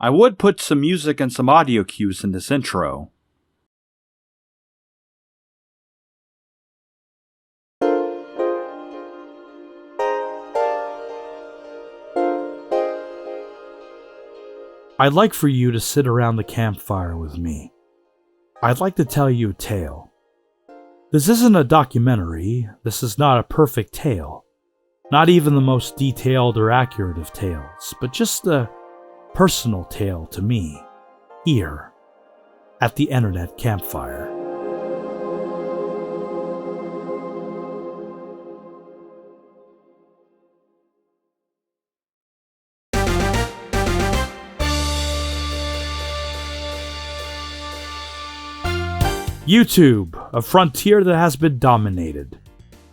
I would put some music and some audio cues in this intro. I'd like for you to sit around the campfire with me. I'd like to tell you a tale. This isn't a documentary, this is not a perfect tale. Not even the most detailed or accurate of tales, but just a personal tale to me, here, at the internet campfire. YouTube, a frontier that has been dominated.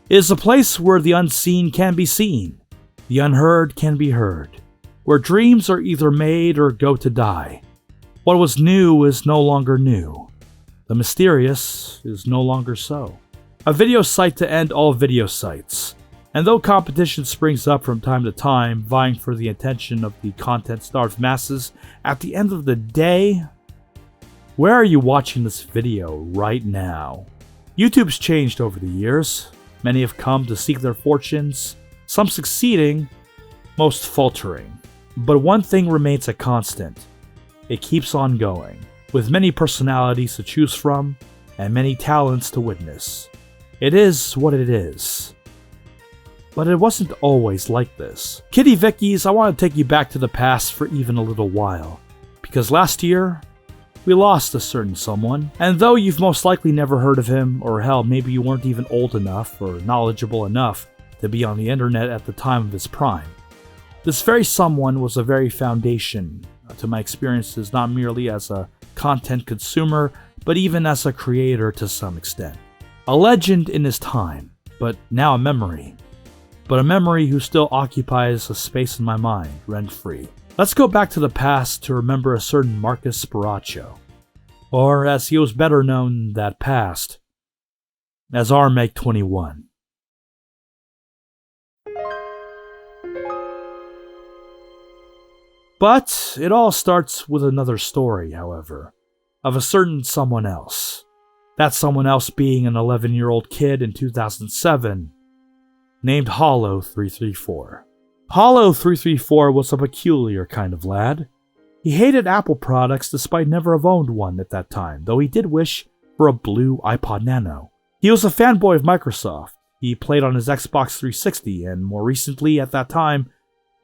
It is a place where the unseen can be seen, the unheard can be heard, where dreams are either made or go to die. What was new is no longer new. The mysterious is no longer so. A video site to end all video sites. And though competition springs up from time to time, vying for the attention of the content-starved masses, at the end of the day, where are you watching this video right now? YouTube's changed over the years. Many have come to seek their fortunes, some succeeding, most faltering. But one thing remains a constant. It keeps on going, with many personalities to choose from, and many talents to witness. It is what it is. But it wasn't always like this. Kitty Vickies, I want to take you back to the past for even a little while. Because last year, we lost a certain someone, and though you've most likely never heard of him, or hell, maybe you weren't even old enough or knowledgeable enough to be on the internet at the time of his prime, this very someone was a very foundation to my experiences, not merely as a content consumer, but even as a creator to some extent. A legend in his time, but now a memory. But a memory who still occupies a space in my mind, rent-free. Let's go back to the past to remember a certain Marcus Sparacio, or as he was better known in that past, as Armake21. But it all starts with another story, however, of a certain someone else. That someone else being an 11-year-old kid in 2007, named Hollow334. Hollow334 was a peculiar kind of lad. He hated Apple products despite never have owned one at that time, though he did wish for a blue iPod Nano. He was a fanboy of Microsoft. He played on his Xbox 360 and, more recently at that time,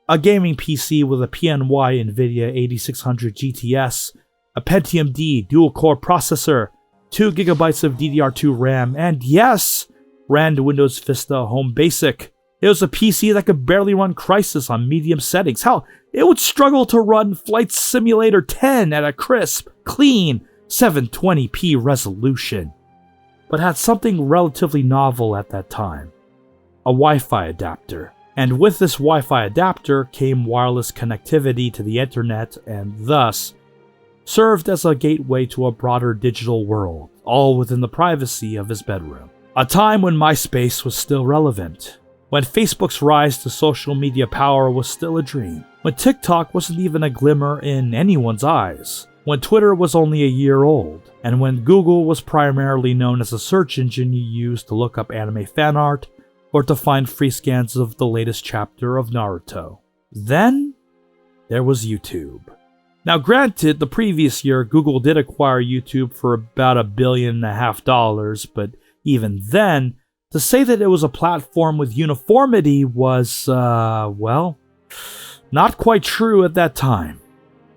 a gaming PC with a PNY NVIDIA 8600 GTS, a Pentium D dual-core processor, 2 GB of DDR2 RAM, and yes, ran Windows Vista Home Basic. It was a PC that could barely run Crysis on medium settings. Hell, it would struggle to run Flight Simulator 10 at a crisp, clean 720p resolution. But had something relatively novel at that time. A Wi-Fi adapter. And with this Wi-Fi adapter came wireless connectivity to the internet and thus served as a gateway to a broader digital world, all within the privacy of his bedroom. A time when MySpace was still relevant. When Facebook's rise to social media power was still a dream. When TikTok wasn't even a glimmer in anyone's eyes. When Twitter was only a year old. And when Google was primarily known as a search engine you used to look up anime fan art or to find free scans of the latest chapter of Naruto. Then, there was YouTube. Now granted, the previous year Google did acquire YouTube for about $1.5 billion, but even then, to say that it was a platform with uniformity was, well, not quite true at that time.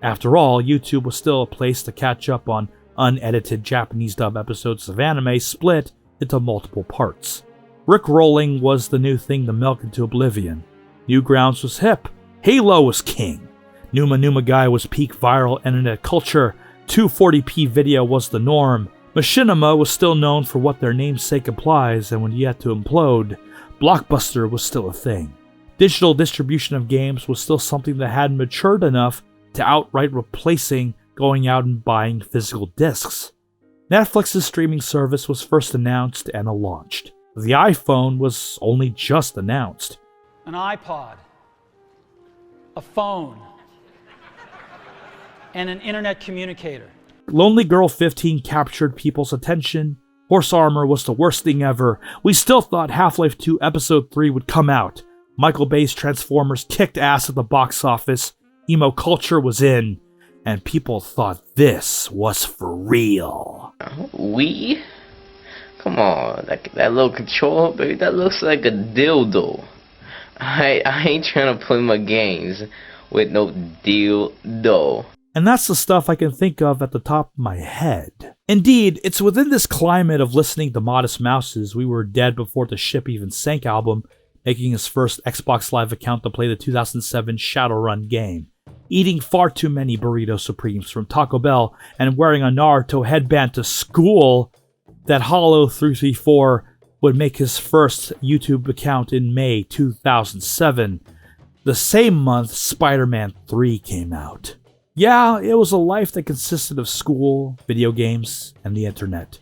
After all, YouTube was still a place to catch up on unedited Japanese dub episodes of anime split into multiple parts. Rickrolling was the new thing to milk into oblivion. Newgrounds was hip. Halo was king. Numa Numa Guy was peak viral internet culture. 240p video was the norm. Machinima was still known for what their namesake implies, and when yet to implode, Blockbuster was still a thing. Digital distribution of games was still something that hadn't matured enough to outright replacing going out and buying physical discs. Netflix's streaming service was first announced and launched. The iPhone was only just announced. An iPod. A phone. and an internet communicator. Lonely Girl 15 captured people's attention. Horse Armor was the worst thing ever. We still thought Half-Life 2 Episode 3 would come out. Michael Bay's Transformers kicked ass at the box office. Emo culture was in. And people thought this was for real. We? Come on, that little controller, baby, that looks like a dildo. I ain't trying to play my games with no dildo. And that's the stuff I can think of at the top of my head. Indeed, it's within this climate of listening to Modest Mouse's We Were Dead Before the Ship Even Sank album, making his first Xbox Live account to play the 2007 Shadowrun game, eating far too many Burrito Supremes from Taco Bell, and wearing a Naruto headband to school, that Hollow334 would make his first YouTube account in May 2007. The same month, Spider-Man 3 came out. Yeah, it was a life that consisted of school, video games, and the internet.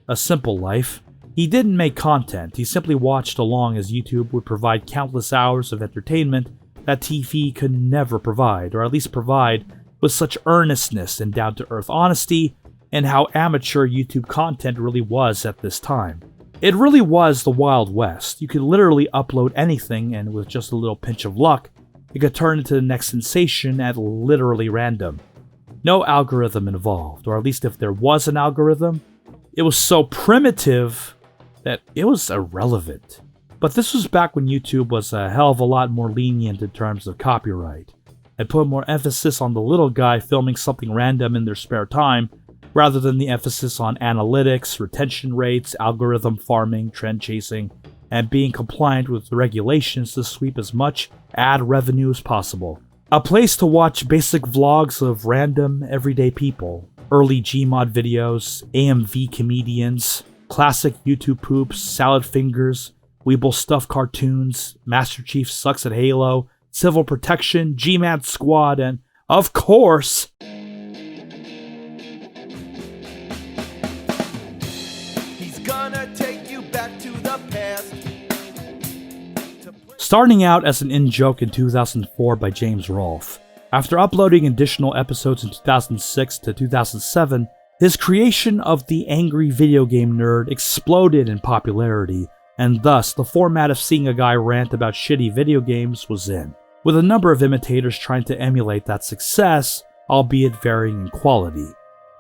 A simple life. He didn't make content, he simply watched along as YouTube would provide countless hours of entertainment that TV could never provide, or at least provide with such earnestness and down-to-earth honesty, and how amateur YouTube content really was at this time. It really was the Wild West. You could literally upload anything, and with just a little pinch of luck, it could turn into the next sensation at literally random. No algorithm involved, or at least if there was an algorithm, it was so primitive that it was irrelevant. But this was back when YouTube was a hell of a lot more lenient in terms of copyright, and put more emphasis on the little guy filming something random in their spare time, rather than the emphasis on analytics, retention rates, algorithm farming, trend chasing, and being compliant with the regulations to sweep as much ad revenue as possible. A place to watch basic vlogs of random, everyday people, early Gmod videos, AMV comedians, classic YouTube poops, salad fingers, Weeble stuff cartoons, Master Chief sucks at Halo, Civil Protection, G-Man Squad, and, of course, starting out as an in-joke in 2004 by James Rolfe. After uploading additional episodes in 2006 to 2007, his creation of the angry video game nerd exploded in popularity, and thus the format of seeing a guy rant about shitty video games was in, with a number of imitators trying to emulate that success, albeit varying in quality.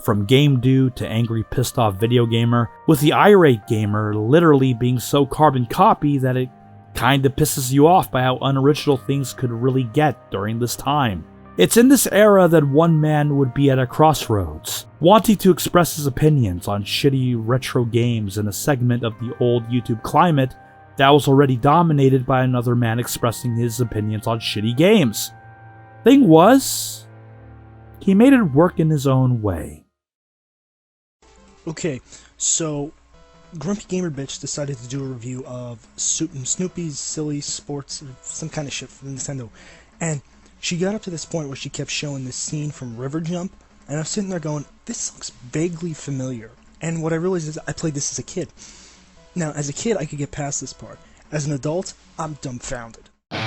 From Game Dude to angry pissed off video gamer, with the irate gamer literally being so carbon copy that it kinda pisses you off by how unoriginal things could really get during this time. It's in this era that one man would be at a crossroads, wanting to express his opinions on shitty retro games in a segment of the old YouTube climate that was already dominated by another man expressing his opinions on shitty games. Thing was, he made it work in his own way. Okay, so Grumpy Gamer Bitch decided to do a review of Snoopy's Silly Sports, or some kind of shit from Nintendo, and she got up to this point where she kept showing this scene from River Jump, and I was sitting there going, this looks vaguely familiar. And what I realized is I played this as a kid. Now, as a kid, I could get past this part. As an adult, I'm dumbfounded. And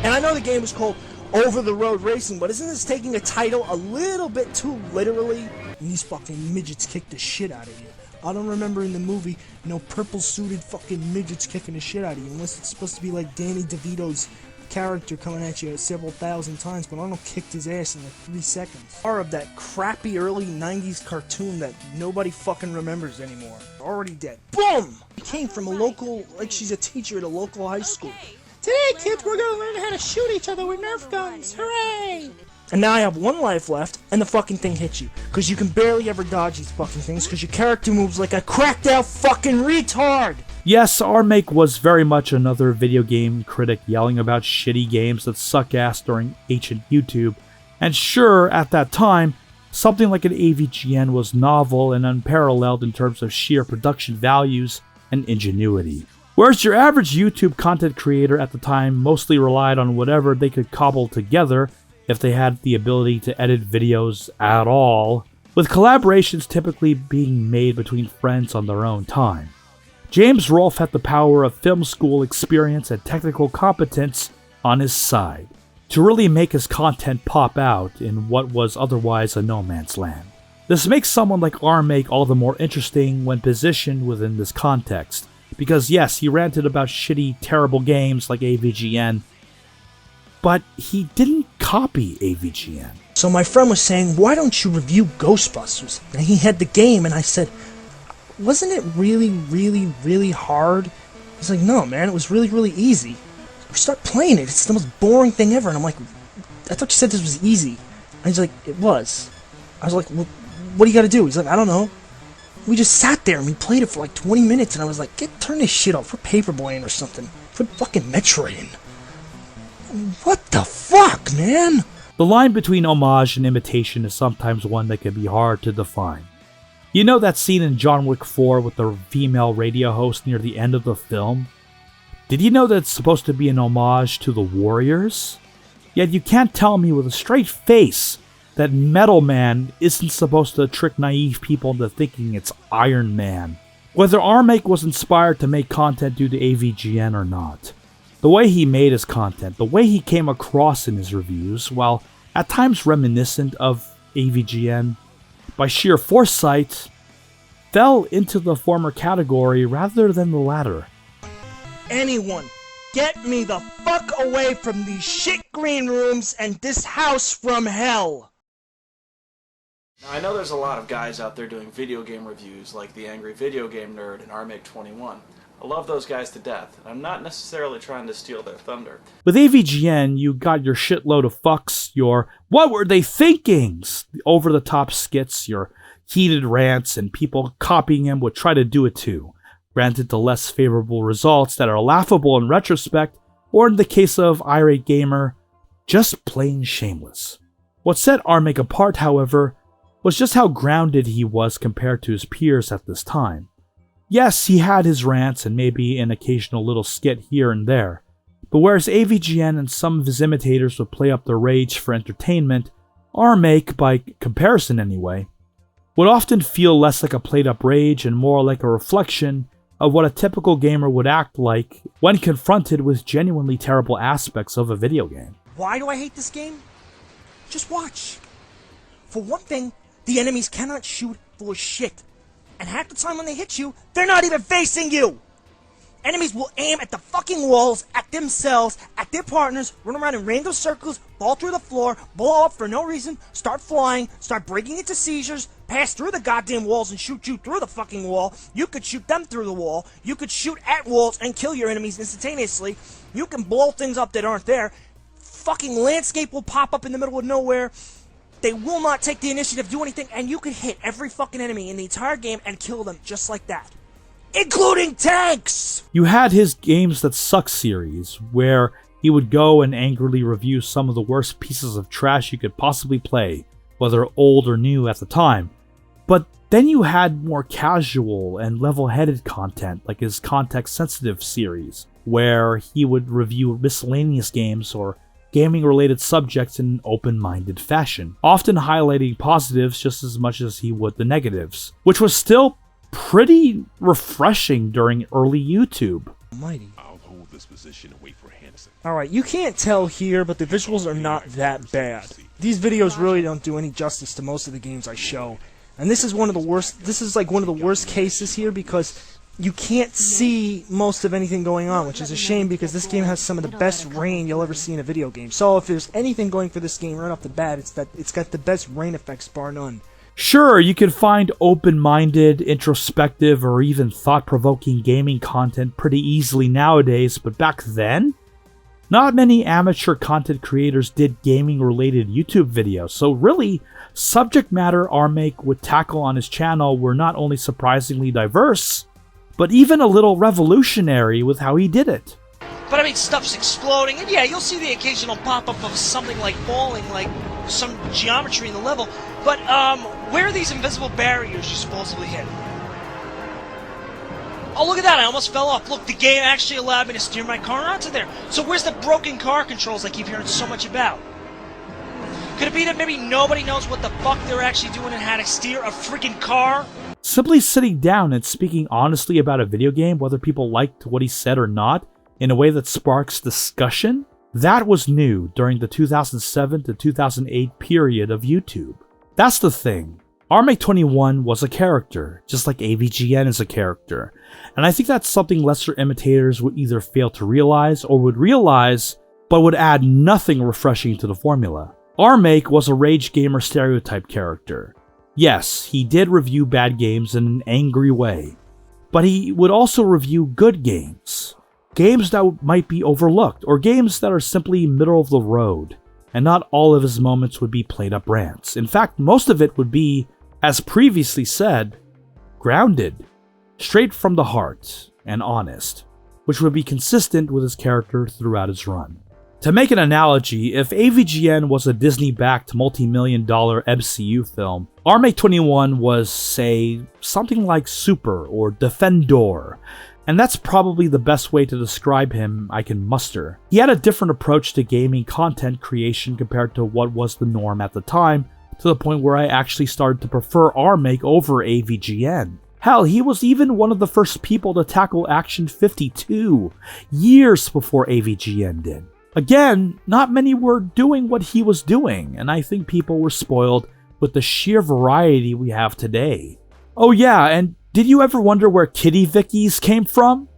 I know the game was called Over the Road Racing, but isn't this taking a title a little bit too literally? And these fucking midgets kick the shit out of you. I don't remember in the movie, purple-suited fucking midgets kicking the shit out of you, unless it's supposed to be like Danny DeVito's character coming at you several thousand times, but Arnold kicked his ass in like 3 seconds. Or of that crappy early 90s cartoon that nobody fucking remembers anymore. Already dead. Boom! He came from a local, like she's a teacher at a local high school. Today, kids, we're gonna learn how to shoot each other with Nerf guns. Hooray! And now I have 1 life left, and the fucking thing hits you. Because you can barely ever dodge these fucking things, because your character moves like a cracked out fucking retard! Yes, Armake was very much another video game critic yelling about shitty games that suck ass during ancient YouTube. And sure, at that time, something like an AVGN was novel and unparalleled in terms of sheer production values and ingenuity. Whereas your average YouTube content creator at the time mostly relied on whatever they could cobble together, if they had the ability to edit videos at all, with collaborations typically being made between friends on their own time. James Rolfe had the power of film school experience and technical competence on his side. to really make his content pop out in what was otherwise a no man's land. This makes someone like Armake all the more interesting when positioned within this context, because yes, he ranted about shitty, terrible games like AVGN, but he didn't copy AVGN. So my friend was saying, why don't you review Ghostbusters? And he had the game, and I said, wasn't it really, really, really hard? He's like, no, man, it was really, really easy. We start playing it, it's the most boring thing ever. And I'm like, I thought you said this was easy. And he's like, it was. I was like, well, what do you gotta do? He's like, I don't know. We just sat there and we played it for like 20 minutes, and I was like, turn this shit off. We're Paperboying or something. Put fucking Metroid in. What the fuck, man? The line between homage and imitation is sometimes one that can be hard to define. You know that scene in John Wick 4 with the female radio host near the end of the film? Did you know that it's supposed to be an homage to the Warriors? Yet you can't tell me with a straight face that Metal Man isn't supposed to trick naive people into thinking it's Iron Man. Whether Armake was inspired to make content due to AVGN or not, the way he made his content, the way he came across in his reviews, while at times reminiscent of AVGN, by sheer foresight, fell into the former category rather than the latter. Anyone, get me the fuck away from these shit green rooms and this house from hell! Now, I know there's a lot of guys out there doing video game reviews like the Angry Video Game Nerd and Armake21. I love those guys to death, and I'm not necessarily trying to steal their thunder. With AVGN, you got your shitload of fucks, your what were they thinkings, the over-the-top skits, your heated rants, and people copying him would try to do it too, granted to less favorable results that are laughable in retrospect, or in the case of Irate Gamer, just plain shameless. What set Armake apart, however, was just how grounded he was compared to his peers at this time. Yes, he had his rants and maybe an occasional little skit here and there, but whereas AVGN and some of his imitators would play up their rage for entertainment, Armake, by comparison anyway, would often feel less like a played-up rage and more like a reflection of what a typical gamer would act like when confronted with genuinely terrible aspects of a video game. Why do I hate this game? Just watch. For one thing, the enemies cannot shoot for shit. And half the time when they hit you, they're not even facing you! Enemies will aim at the fucking walls, at themselves, at their partners, run around in random circles, fall through the floor, blow up for no reason, start flying, start breaking into seizures, pass through the goddamn walls and shoot you through the fucking wall. You could shoot them through the wall. You could shoot at walls and kill your enemies instantaneously. You can blow things up that aren't there. Fucking landscape will pop up in the middle of nowhere. They will not take the initiative, do anything, and you can hit every fucking enemy in the entire game and kill them just like that. Including tanks! You had his Games That Suck series, where he would go and angrily review some of the worst pieces of trash you could possibly play, whether old or new at the time. But then you had more casual and level-headed content, like his Context-Sensitive series, where he would review miscellaneous games or gaming-related subjects in an open-minded fashion, often highlighting positives just as much as he would the negatives, which was still pretty refreshing during early YouTube. Almighty. I'll hold this position and wait for Hanson. Alright, you can't tell here, but the visuals are not that bad. These videos really don't do any justice to most of the games I show. And this is one of the worst, this is like one of the worst cases here because you can't see most of anything going on, which is a shame because this game has some of the best rain you'll ever see in a video game. So if there's anything going for this game right off the bat, it's that it's got the best rain effects bar none. Sure, you can find open-minded, introspective, or even thought-provoking gaming content pretty easily nowadays, but back then? Not many amateur content creators did gaming-related YouTube videos, so really, subject matter Armake would tackle on his channel were not only surprisingly diverse, but even a little revolutionary with how he did it. But I mean, stuff's exploding, and yeah, you'll see the occasional pop-up of something like falling, like some geometry in the level, but, where are these invisible barriers you supposedly hit? Oh, look at that, I almost fell off. Look, the game actually allowed me to steer my car onto there. So where's the broken car controls I keep hearing so much about? Could it be that maybe nobody knows what the fuck they're actually doing and how to steer a freaking car? Simply sitting down and speaking honestly about a video game, whether people liked what he said or not, in a way that sparks discussion, That was new during the 2007 to 2008 period of YouTube. That's the thing. Armake21 was a character, just like AVGN is a character. And I think that's something lesser imitators would either fail to realize or would realize, but would add nothing refreshing to the formula. Armake was a rage gamer stereotype character. Yes, he did review bad games in an angry way, but he would also review good games. Games that might be overlooked, or games that are simply middle of the road, and not all of his moments would be played up rants. In fact, most of it would be, as previously said, grounded, straight from the heart, and honest, which would be consistent with his character throughout his run. To make an analogy, if AVGN was a Disney-backed multi-million-dollar MCU film, Armake21 was, say, something like Super or Defendor, and that's probably the best way to describe him I can muster. He had a different approach to gaming content creation compared to what was the norm at the time, to the point where I actually started to prefer Armake over AVGN. Hell, he was even one of the first people to tackle Action 52, years before AVGN did. Again, not many were doing what he was doing, and I think people were spoiled with the sheer variety we have today. Oh yeah, and did you ever wonder where Kitty Vickies came from?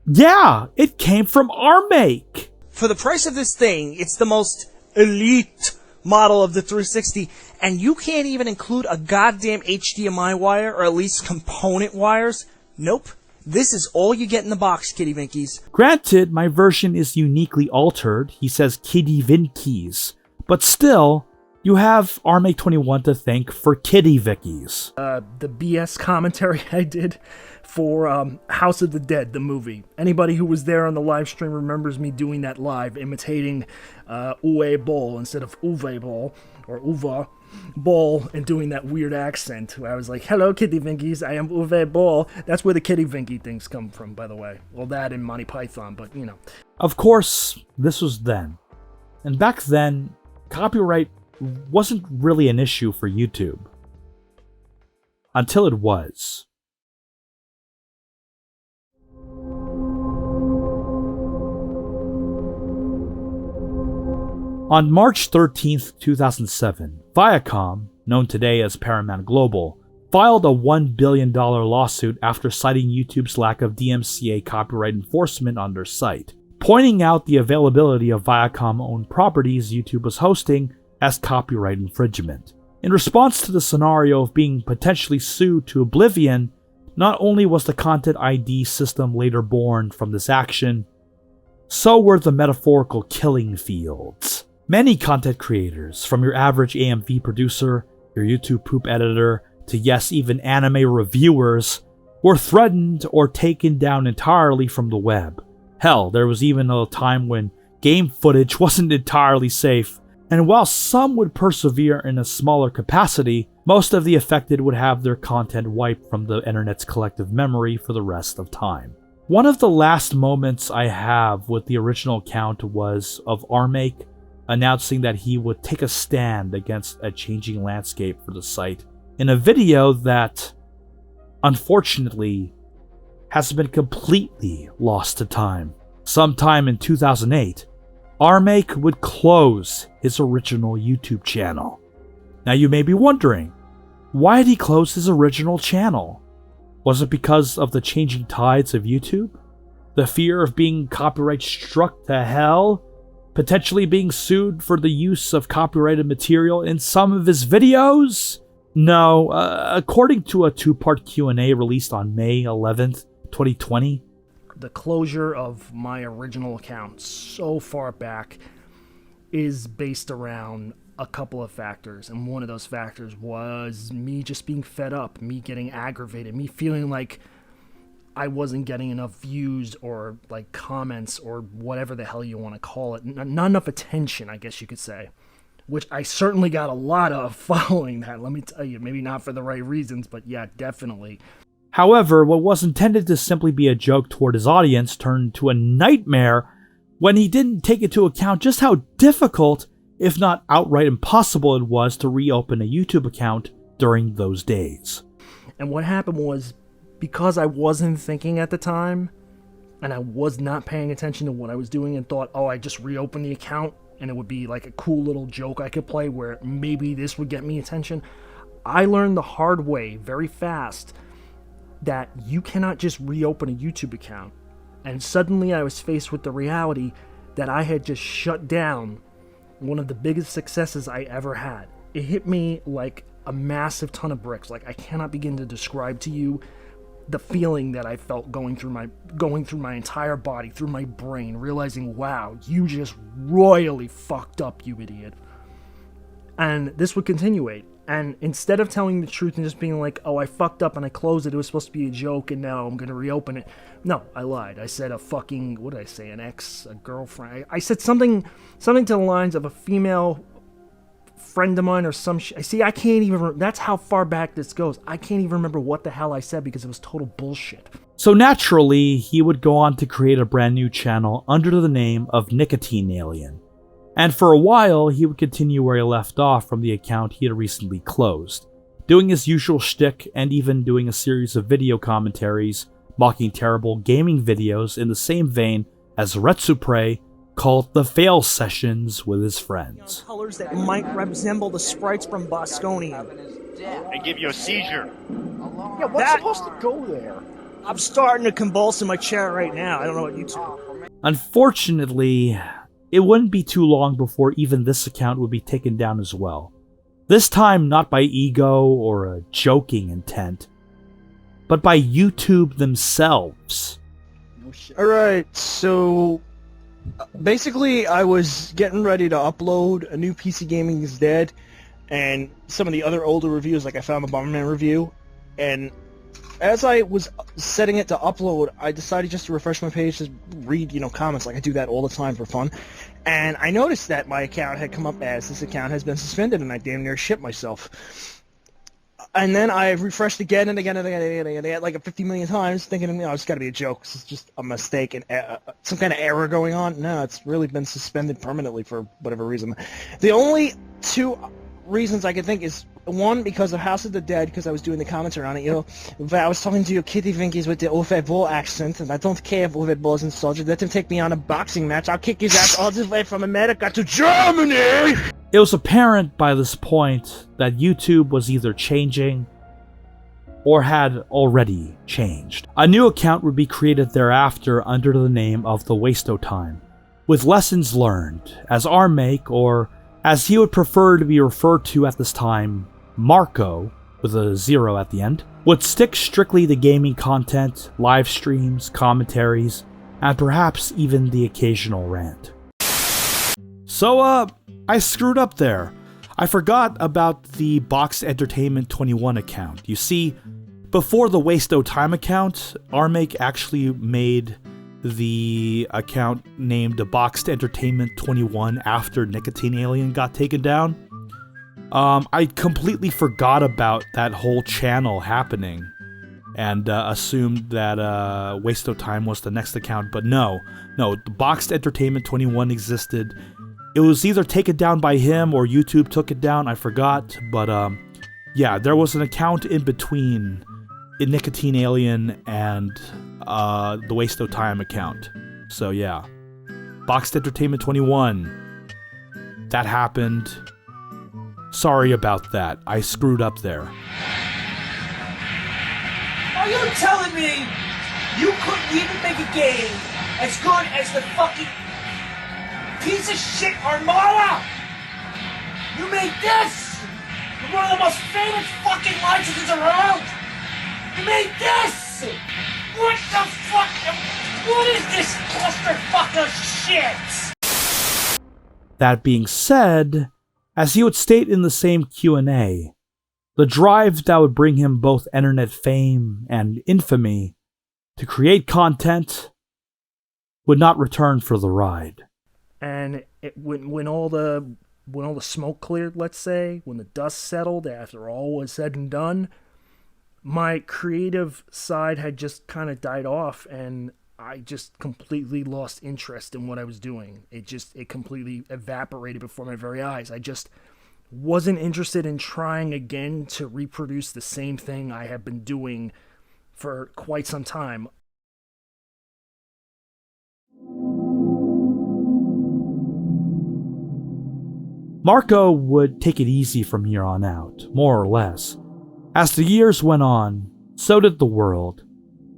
Yeah, it came from Armake! For the price of this thing, it's the most elite model of the 360, and you can't even include a goddamn HDMI wire, or at least component wires. Nope. This is all you get in the box, Kitty Vinkies. Granted, my version is uniquely altered, he says Kitty Vinkies, but still, you have Armake21 to thank for Kitty Vickies. The BS commentary I did for House of the Dead, the movie. Anybody who was there on the live stream remembers me doing that live, imitating Uwe Boll instead of Uwe Boll, or Uwe Boll, and doing that weird accent where I was like, hello Kitty Vinkies, I am Uwe Boll. That's where the Kitty Vinky things come from, by the way. Well, that and Monty Python, but you know. Of course, this was then. And back then, copyright wasn't really an issue for YouTube. Until it was. On March 13th, 2007, Viacom, known today as Paramount Global, filed a $1 billion lawsuit after citing YouTube's lack of DMCA copyright enforcement on their site, pointing out the availability of Viacom-owned properties YouTube was hosting as copyright infringement. In response to the scenario of being potentially sued to oblivion, not only was the Content ID system later born from this action, so were the metaphorical killing fields. Many content creators, from your average AMV producer, your YouTube poop editor, to yes, even anime reviewers, were threatened or taken down entirely from the web. Hell, there was even a time when game footage wasn't entirely safe, and while some would persevere in a smaller capacity, most of the affected would have their content wiped from the internet's collective memory for the rest of time. One of the last moments I have with the original account was of Armake announcing that he would take a stand against a changing landscape for the site in a video that, unfortunately, has been completely lost to time. Sometime in 2008, Armake would close his original YouTube channel. Now you may be wondering, why did he close his original channel? Was it because of the changing tides of YouTube? The fear of being copyright struck to hell? Potentially being sued for the use of copyrighted material in some of his videos? No, according to a two-part Q&A released on May 11th, 2020, the closure of my original account so far back is based around a couple of factors, and one of those factors was me just being fed up, me getting aggravated, me feeling like I wasn't getting enough views or like comments or whatever the hell you want to call it, not enough attention, I guess you could say, which I certainly got a lot of following that, let me tell you, maybe not for the right reasons, but yeah, definitely. However, what was intended to simply be a joke toward his audience turned into a nightmare when he didn't take into account just how difficult, if not outright impossible, it was to reopen a YouTube account during those days. And what happened was, because I wasn't thinking at the time, and I was not paying attention to what I was doing and thought, oh, I just reopened the account and it would be like a cool little joke I could play where maybe this would get me attention. I learned the hard way very fast that you cannot just reopen a YouTube account. And suddenly I was faced with the reality that I had just shut down one of the biggest successes I ever had. It hit me like a massive ton of bricks. Like, I cannot begin to describe to you the feeling that I felt going through my entire body, through my brain, realizing, wow, you just royally fucked up, you idiot. And this would continuate. And instead of telling the truth and just being like, oh, I fucked up and I closed it, it was supposed to be a joke and now I'm going to reopen it. No, I lied. I said a fucking, what did I say, an ex, a girlfriend. I said something to the lines of a female friend of mine or some shit. See, I can't even, that's how far back this goes. I can't even remember what the hell I said because it was total bullshit. So naturally, he would go on to create a brand new channel under the name of Nicotine Alien. And for a while, he would continue where he left off from the account he had recently closed, doing his usual shtick and even doing a series of video commentaries mocking terrible gaming videos in the same vein as Retsupre called the Fail Sessions with his friends. Colors that might resemble the sprites from Bosconian. And give you a seizure. Yeah, what's supposed to go there? I'm starting to convulse in my chair right now. I don't know what you two. Unfortunately, it wouldn't be too long before even this account would be taken down as well. This time not by ego or a joking intent, but by YouTube themselves. Alright, so basically I was getting ready to upload a new PC Gaming is Dead and some of the other older reviews, like I found the Bomberman review, and as I was setting it to upload, I decided just to refresh my page to read, comments, like I do that all the time for fun. And I noticed that my account had come up as this account has been suspended, and I damn near shit myself. And then I refreshed again and again and again and again, like 50 million times, thinking, it's got to be a joke. It's just a mistake and some kind of error going on. No, it's really been suspended permanently for whatever reason. The only two reasons I can think is, one, because of House of the Dead, because I was doing the commentary on it, I was talking to your kitty Vinkies with the Ovet Bull accent, and I don't care if Ovet Bull is insulted. Let him take me on a boxing match. I'll kick his ass all the way from America to Germany! It was apparent by this point that YouTube was either changing or had already changed. A new account would be created thereafter under the name of The Wasto Time, with lessons learned, as Armake, or as he would prefer to be referred to at this time, Marco, with a 0 at the end, would stick strictly to gaming content, live streams, commentaries, and perhaps even the occasional rant. So, I screwed up there. I forgot about the Boxed-Entertainment21 account. You see, before the Wasto Time account, Armake actually made the account named Boxed-Entertainment21 after Nicotine Alien got taken down. I completely forgot about that whole channel happening and assumed that Wasto Time was the next account, but no, the Boxed Entertainment 21 existed. It was either taken down by him or YouTube took it down, I forgot, but yeah, there was an account in between Nicotine Alien and the Wasto Time account. So yeah, Boxed Entertainment 21, that happened. Sorry about that. I screwed up there. Are you telling me you couldn't even make a game as good as the fucking piece of shit Armada? You made this! You're one of the most famous fucking licenses around! You made this! What the fuck? What is this clusterfuck of shit? That being said, as he would state in the same Q&A, the drive that would bring him both internet fame and infamy to create content would not return for the ride. And when all the smoke cleared, let's say, when the dust settled after all was said and done, my creative side had just kind of died off, and I just completely lost interest in what I was doing. It completely evaporated before my very eyes. I just wasn't interested in trying again to reproduce the same thing I have been doing for quite some time. Marco would take it easy from here on out, more or less. As the years went on, so did the world.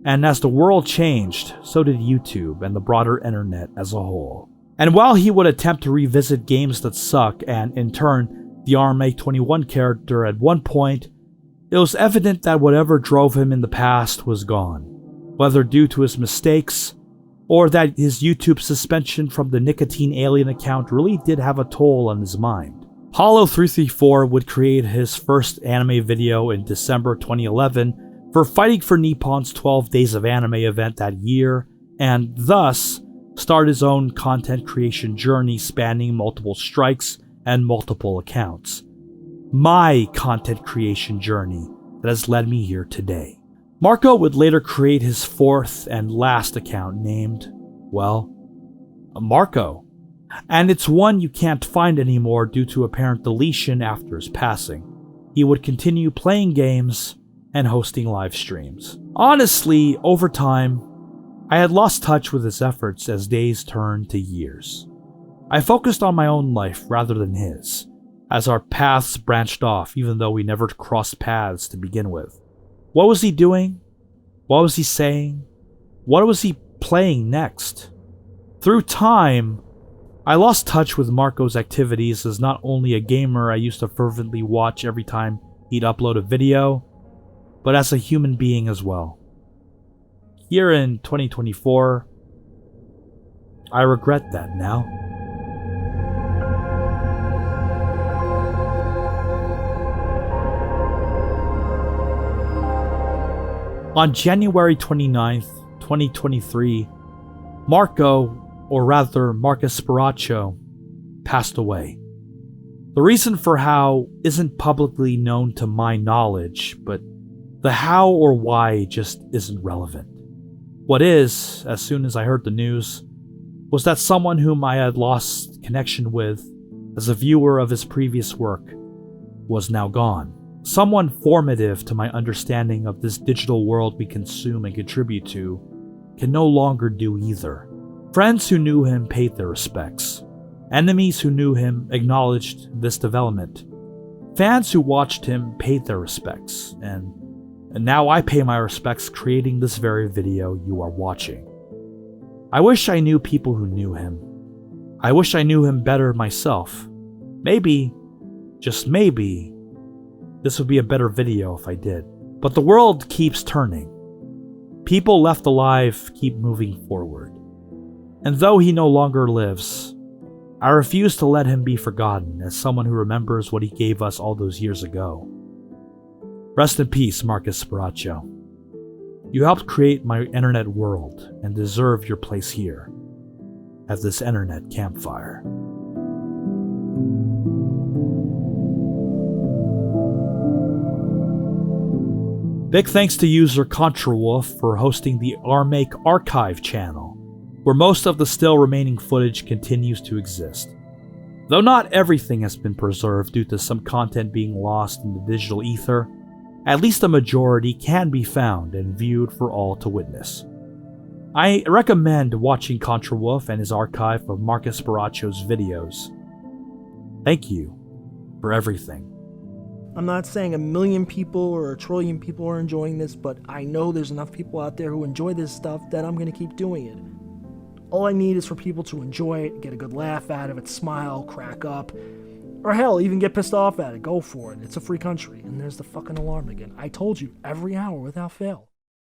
And as the world changed, so did YouTube and the broader internet as a whole. And while he would attempt to revisit games that suck, and in turn, the Armake21 character at one point, it was evident that whatever drove him in the past was gone, whether due to his mistakes, or that his YouTube suspension from the Nicotine Alien account really did have a toll on his mind. Hollow334 would create his first anime video in December 2011 for Fighting for Nippon's 12 Days of Anime event that year, and thus start his own content creation journey spanning multiple strikes and multiple accounts. My content creation journey that has led me here today. Marco would later create his fourth and last account named, well, Marco. And it's one you can't find anymore due to apparent deletion after his passing. He would continue playing games and hosting live streams. Honestly, over time, I had lost touch with his efforts as days turned to years. I focused on my own life rather than his, as our paths branched off even though we never crossed paths to begin with. What was he doing? What was he saying? What was he playing next? Through time, I lost touch with Marco's activities as not only a gamer I used to fervently watch every time he'd upload a video, but as a human being as well. Here in 2024, I regret that now. On January 29th, 2023, Marco, or rather Marcus Sparacio, passed away. The reason for how isn't publicly known to my knowledge, but the how or why just isn't relevant. What is, as soon as I heard the news, was that someone whom I had lost connection with as a viewer of his previous work was now gone. Someone formative to my understanding of this digital world we consume and contribute to can no longer do either. Friends who knew him paid their respects. Enemies who knew him acknowledged this development. Fans who watched him paid their respects, and now I pay my respects creating this very video you are watching. I wish I knew people who knew him. I wish I knew him better myself. Maybe, just maybe, this would be a better video if I did. But the world keeps turning. People left alive keep moving forward. And though he no longer lives, I refuse to let him be forgotten as someone who remembers what he gave us all those years ago. Rest in peace, Marcus Sparacio. You helped create my internet world and deserve your place here at this internet campfire. Big thanks to user ContraWolf for hosting the ArmakeArchive channel, where most of the still remaining footage continues to exist. Though not everything has been preserved due to some content being lost in the digital ether, at least a majority can be found and viewed for all to witness. I recommend watching ContraWolf and his archive of Marcus Sparacio's videos. Thank you for everything. I'm not saying 1 million people or 1 trillion people are enjoying this, but I know there's enough people out there who enjoy this stuff that I'm going to keep doing it. All I need is for people to enjoy it, get a good laugh out of it, smile, crack up, or hell, even get pissed off at it. Go for it. It's a free country. And there's the fucking alarm again. I told you, every hour without fail.